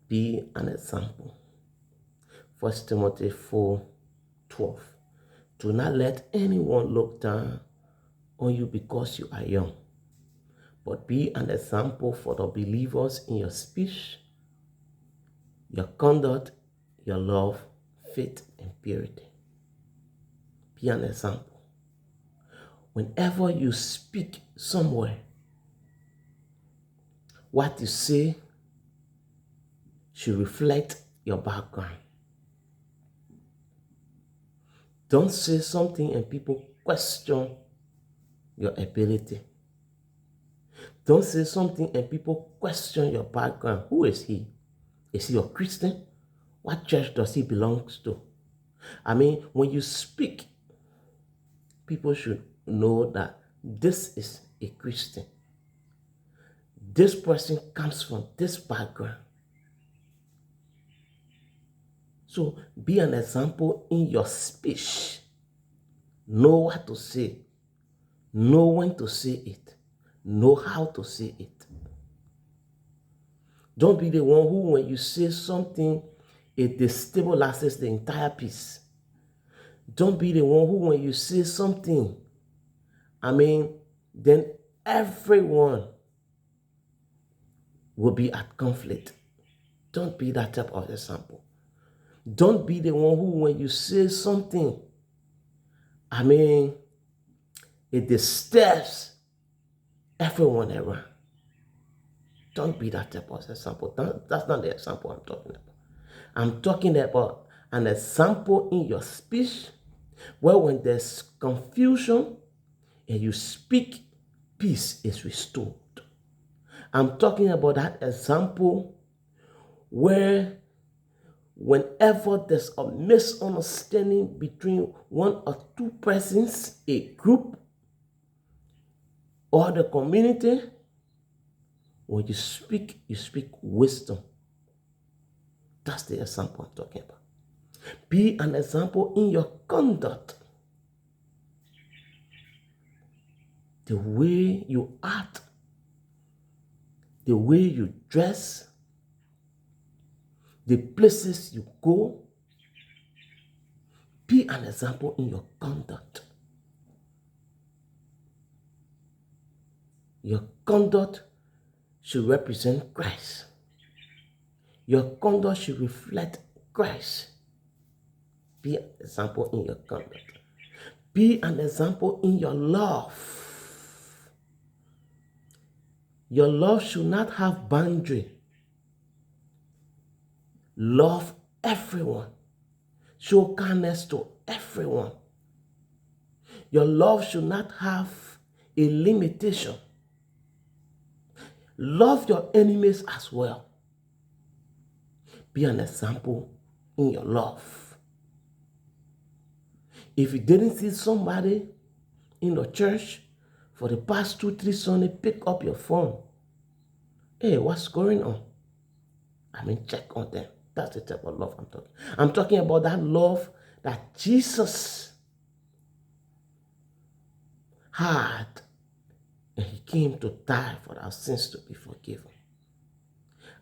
Be an example. 1 Timothy 4:12. Do not let anyone look down on you because you are young, but be an example for the believers in your speech, your conduct, your love, faith, and purity. Be an example. Whenever you speak somewhere, what you say should reflect your background. Don't say something and people question your ability. Don't say something and people question your background. Who is he? Is he a Christian? What church does he belong to? I mean, when you speak, people should know that this is a Christian. This person comes from this background. So be an example in your speech. Know what to say. Know when to say it. Know how to say it. Don't be the one who, when you say something, it destabilizes the entire piece. Don't be the one who, when you say something, then everyone will be at conflict. Don't be that type of example. Don't be the one who, when you say something, it disturbs everyone around. Don't be that type of example. That's not the example I'm talking about. I'm talking about an example in your speech where when there's confusion and you speak, peace is restored. I'm talking about that example where whenever there's a misunderstanding between one or two persons, a group, or the community, when you speak wisdom. That's the example I'm talking about. Be an example in your conduct. The way you act, the way you dress, the places you go. Be an example in your conduct. Your conduct should represent Christ. Your conduct should reflect Christ. Be an example in your conduct. Be an example in your love. Your love should not have boundary. Love everyone. Show kindness to everyone. Your love should not have a limitation. Love your enemies as well. Be an example in your love. If you didn't see somebody in the church for the past 2-3 Sundays, pick up your phone. Hey, what's going on? Check on them. That's the type of love I'm talking. I'm talking about that love that Jesus had, and he came to die for our sins to be forgiven.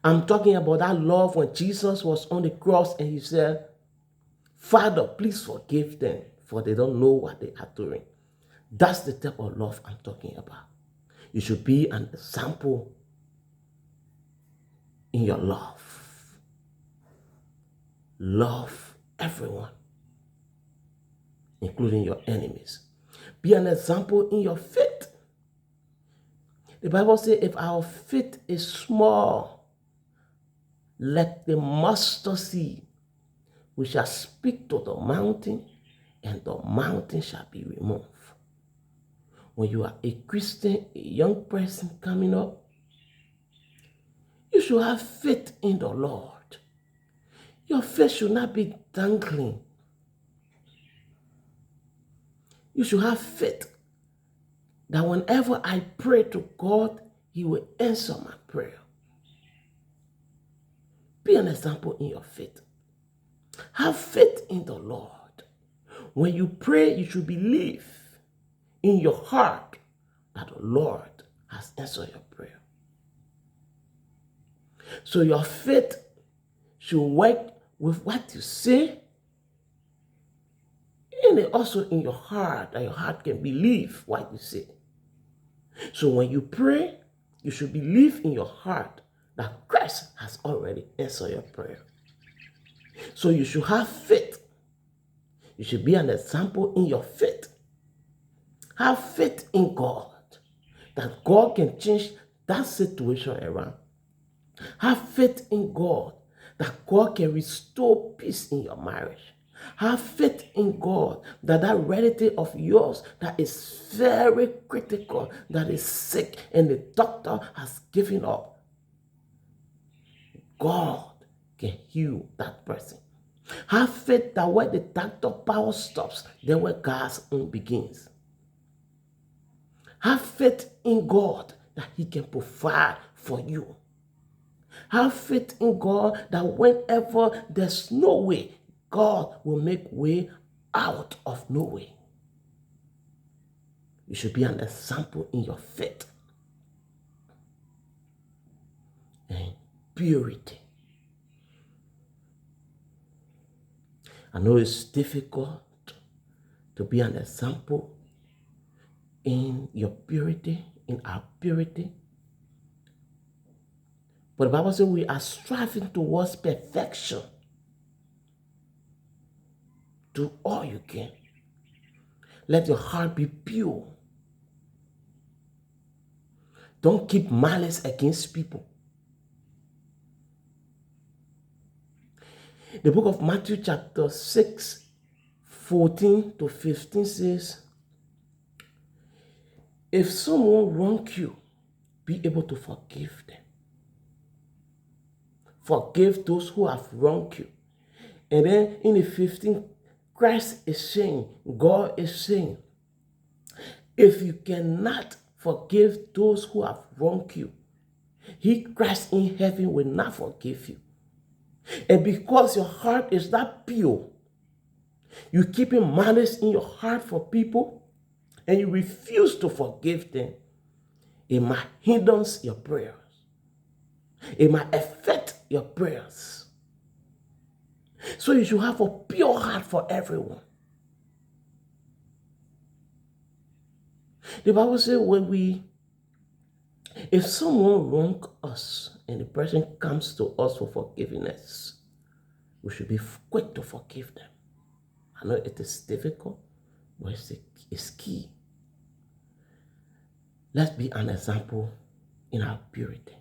I'm talking about that love when Jesus was on the cross and he said, Father, please forgive them, for they don't know what they are doing. That's the type of love I'm talking about. You should be an example in your love. Love everyone, including your enemies. Be an example in your faith. The Bible says if our faith is small, like the mustard seed, we shall speak to the mountain, and the mountain shall be removed. When you are a Christian, a young person coming up, you should have faith in the Lord. Your faith should not be dangling. You should have faith that whenever I pray to God, he will answer my prayer. Be an example in your faith. Have faith in the Lord. When you pray, you should believe in your heart that the Lord has answered your prayer. So your faith should work with what you say, and also in your heart, that your heart can believe what you say. So when you pray, you should believe in your heart that Christ has already answered your prayer. So you should have faith. You should be an example in your faith. Have faith in God, that God can change that situation around. Have faith in God, that God can restore peace in your marriage. Have faith in God that that relative of yours that is very critical, that is sick, and the doctor has given up, God can heal that person. Have faith that where the doctor power stops, then where God's own begins. Have faith in God that He can provide for you. Have faith in God that whenever there's no way, God will make way out of no way. You should be an example in your faith and purity. I know it's difficult to be an example in your purity, in our purity. But the Bible says we are striving towards perfection. Do all you can. Let your heart be pure. Don't keep malice against people. The book of Matthew chapter 6, 14 to 15 says, if someone wrongs you, be able to forgive them. Forgive those who have wronged you. And then in the 15, Christ is saying, God is saying, if you cannot forgive those who have wronged you, He, Christ in heaven, will not forgive you. And because your heart is not pure, you keeping malice in your heart for people, and you refuse to forgive them, it might hinder your prayers. It might affect your prayers. So you should have a pure heart for everyone. The Bible says if someone wrongs us and the person comes to us for forgiveness, we should be quick to forgive them. I know it is difficult, but it's key. Let's be an example in our purity.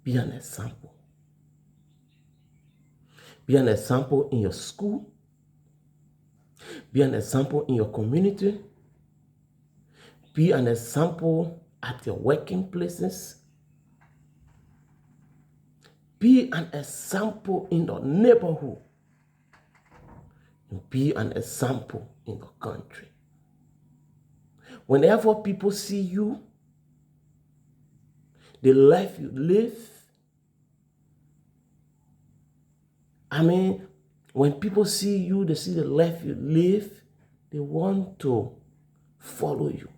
Be an example. Be an example in your school. Be an example in your community. Be an example at your working places. Be an example in the neighborhood. And be an example in the country. Whenever people see you, the life you live, when people see you, they see the life you live, they want to follow you.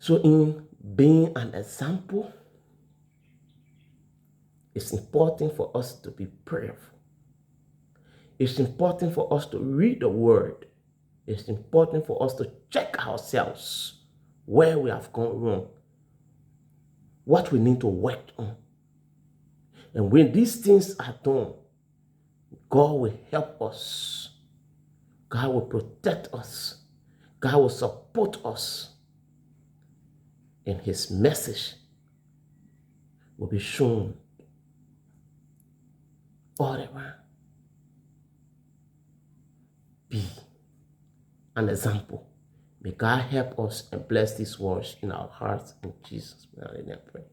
So in being an example, it's important for us to be prayerful. It's important for us to read the word. It's important for us to check ourselves where we have gone wrong, what we need to work on. And when these things are done, God will help us. God will protect us. God will support us. And His message will be shown all around. Be an example. May God help us and bless these words in our hearts. In Jesus' name, I pray.